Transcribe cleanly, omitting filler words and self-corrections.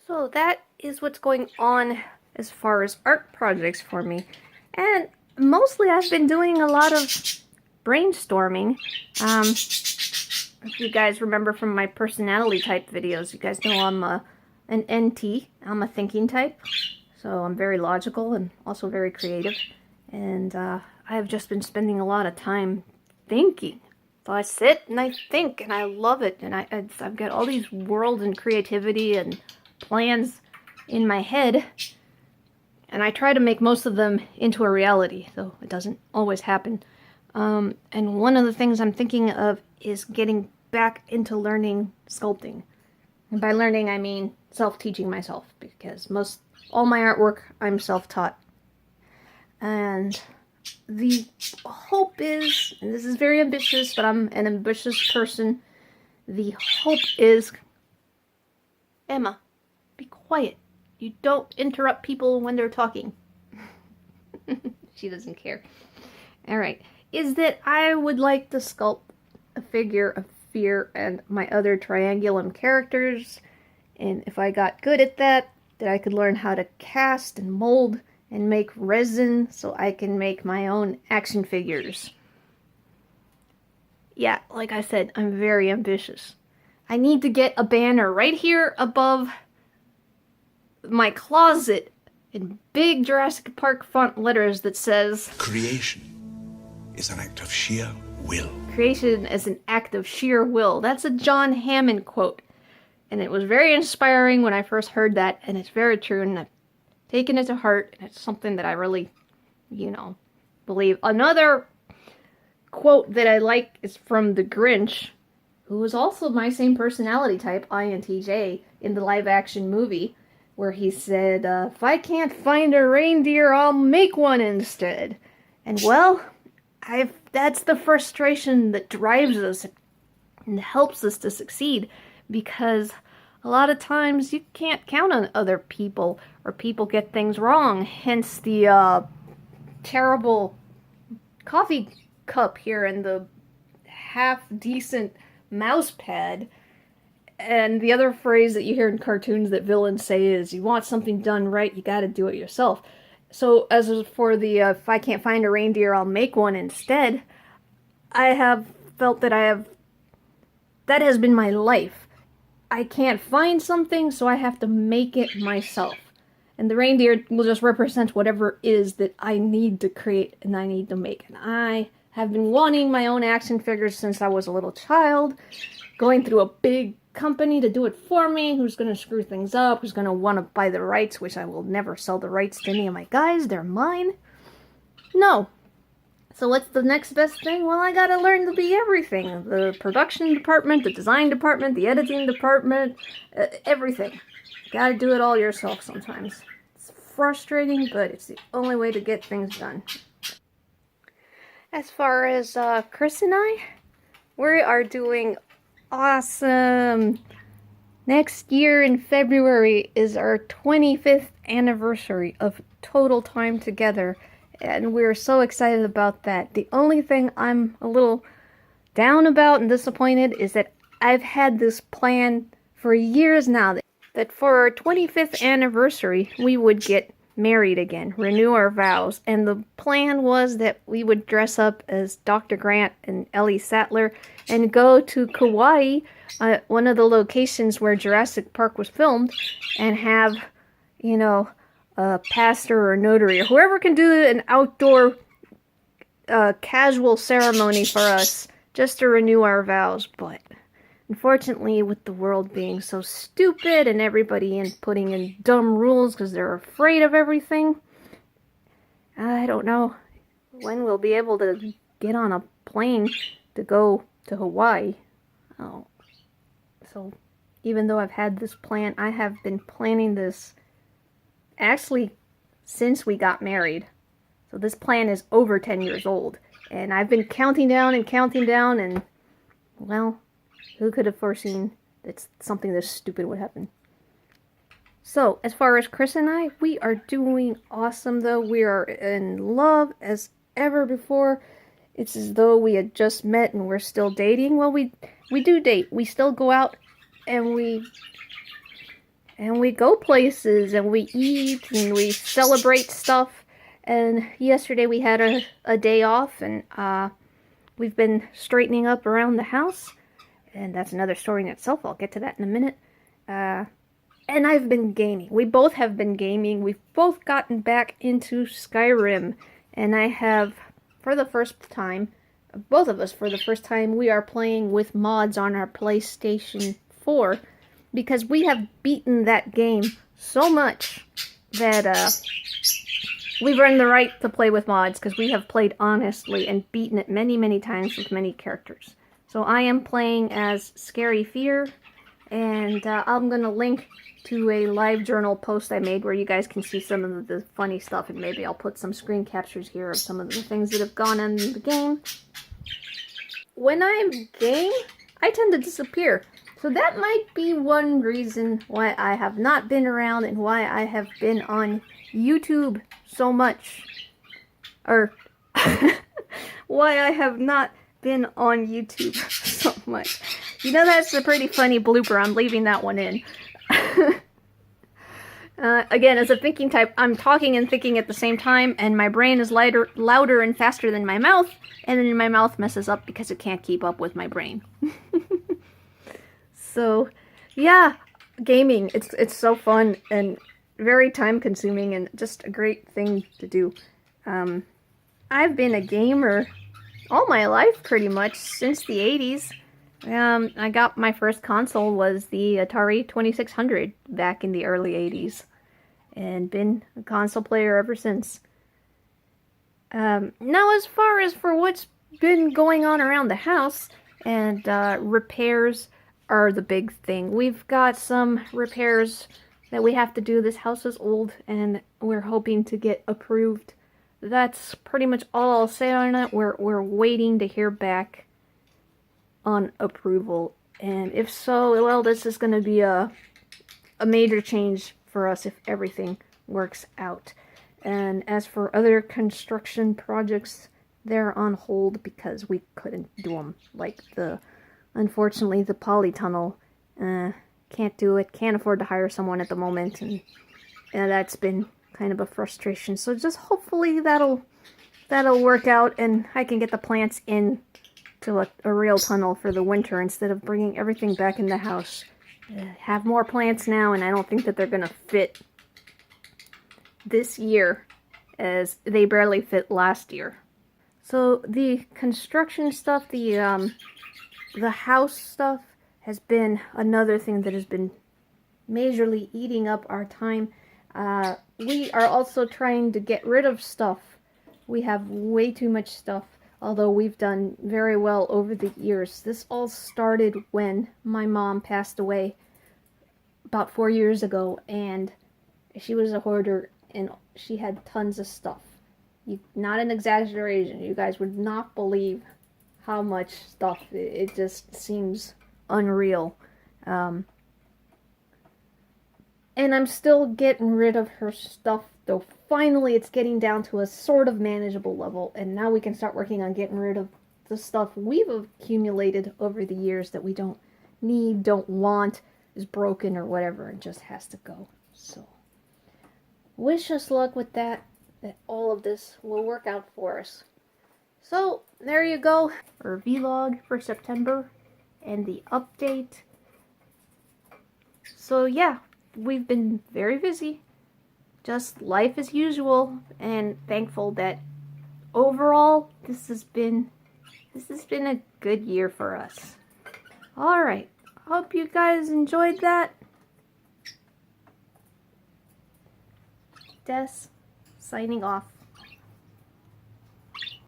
So that is what's going on as far as art projects for me. And mostly I've been doing a lot of brainstorming. If you guys remember from my personality type videos, you guys know I'm an NT. I'm a thinking type. So I'm very logical and also very creative. And I have just been spending a lot of time thinking. So I sit and I think and I love it. And I've got all these worlds and creativity and plans in my head. And I try to make most of them into a reality, though it doesn't always happen. And one of the things I'm thinking of is getting back into learning sculpting. And by learning, I mean self-teaching myself, because all my artwork, I'm self-taught. And the hope is, and this is very ambitious, but I'm an ambitious person, the hope is, Emma, be quiet. You don't interrupt people when they're talking. She doesn't care. Alright, is that I would like to sculpt a figure of Fear and my other Triangulum characters, and if I got good at that I could learn how to cast and mold and make resin so I can make my own action figures. Yeah, like I said, I'm very ambitious. I need to get a banner right here above my closet in big Jurassic Park font letters that says, "Creation is an act of sheer will." Creation is an act of sheer will. That's a John Hammond quote. And it was very inspiring when I first heard that, and it's very true, and I've taken it to heart, and it's something that I really, believe. Another quote that I like is from the Grinch, who is also my same personality type, INTJ, in the live-action movie, where he said, if I can't find a reindeer, I'll make one instead. And well, that's the frustration that drives us and helps us to succeed, because a lot of times you can't count on other people, or people get things wrong, hence the terrible coffee cup here and the half-decent mouse pad. And the other phrase that you hear in cartoons that villains say is, you want something done right, you gotta do it yourself. So, as for the, if I can't find a reindeer, I'll make one instead, I have felt that that has been my life. I can't find something, so I have to make it myself. And the reindeer will just represent whatever it is that I need to create and I need to make. And I have been wanting my own action figures since I was a little child, going through a big company to do it for me, who's going to screw things up, who's going to want to buy the rights, which I will never sell the rights to any of my guys, they're mine. No. So what's the next best thing? Well, I gotta learn to be everything. The production department, the design department, the editing department, everything. Gotta do it all yourself sometimes. It's frustrating, but it's the only way to get things done. As far as Chris and I, we are doing awesome. Next year in February is our 25th anniversary of total time together, and we're so excited about that. The only thing I'm a little down about and disappointed is that I've had this plan for years now, that for our 25th anniversary we would get married again, renew our vows, and the plan was that we would dress up as Dr. Grant and Ellie Sattler and go to Kauai, one of the locations where Jurassic Park was filmed, and have, a pastor or notary or whoever can do an outdoor casual ceremony for us just to renew our vows. But unfortunately, with the world being so stupid and everybody putting in dumb rules because they're afraid of everything, I don't know when we'll be able to get on a plane to go to Hawaii. Oh, so even though I've had this plan, I have been planning this actually since we got married. So this plan is over 10 years old, and I've been counting down, and well, who could have foreseen that something this stupid would happen? So, as far as Chris and I, we are doing awesome, though. We are in love as ever before. It's as though we had just met and we're still dating. Well, we do date. We still go out and we and we go places, and we eat, and we celebrate stuff. And yesterday we had a day off, and we've been straightening up around the house, and that's another story in itself. I'll get to that in a minute. And I've been gaming. We both have been gaming. We've both gotten back into Skyrim, and I have, for the first time, both of us for the first time, we are playing with mods on our PlayStation 4, because we have beaten that game so much that we've earned the right to play with mods, because we have played honestly and beaten it many, many times with many characters. So I am playing as Scary Fear, and I'm going to link to a live journal post I made where you guys can see some of the funny stuff, and maybe I'll put some screen captures here of some of the things that have gone on in the game. When I game, I tend to disappear. So that might be one reason why I have not been around and why I have been on YouTube so much. Or why I have not been on YouTube so much. You know, that's a pretty funny blooper. I'm leaving that one in. Again, as a thinking type, I'm talking and thinking at the same time, and my brain is louder and faster than my mouth, and then my mouth messes up because it can't keep up with my brain. So, yeah, gaming, it's so fun and very time-consuming and just a great thing to do. I've been a gamer all my life, pretty much, since the 80s. I got my first console was the Atari 2600 back in the early 80s, and been a console player ever since. Now, as far as for what's been going on around the house, and repairs are the big thing. We've got some repairs that we have to do. This house is old, and we're hoping to get approved. That's pretty much all I'll say on it. We're waiting to hear back on approval, and if so, well, this is going to be a major change for us if everything works out. And as for other construction projects, they're on hold because we couldn't do them. Like unfortunately, the polytunnel, can't do it, can't afford to hire someone at the moment, and that's been kind of a frustration. So just hopefully that'll work out, and I can get the plants in to a real tunnel for the winter instead of bringing everything back in the house. Have more plants now, and I don't think that they're gonna fit this year as they barely fit last year. So the construction stuff, the house stuff has been another thing that has been majorly eating up our time. We are also trying to get rid of stuff. We have way too much stuff, although we've done very well over the years. This all started when my mom passed away about 4 years ago, and she was a hoarder, and she had tons of stuff. Not an exaggeration. You guys would not believe how much stuff. It just seems unreal. And I'm still getting rid of her stuff, though finally it's getting down to a sort of manageable level, and now we can start working on getting rid of the stuff we've accumulated over the years that we don't need, don't want, is broken or whatever, and just has to go. So, wish us luck with that all of this will work out for us. So, there you go. Our vlog for September and the update. So yeah, we've been very busy. Just life as usual, and thankful that overall this has been a good year for us. Alright, hope you guys enjoyed that. Des, signing off.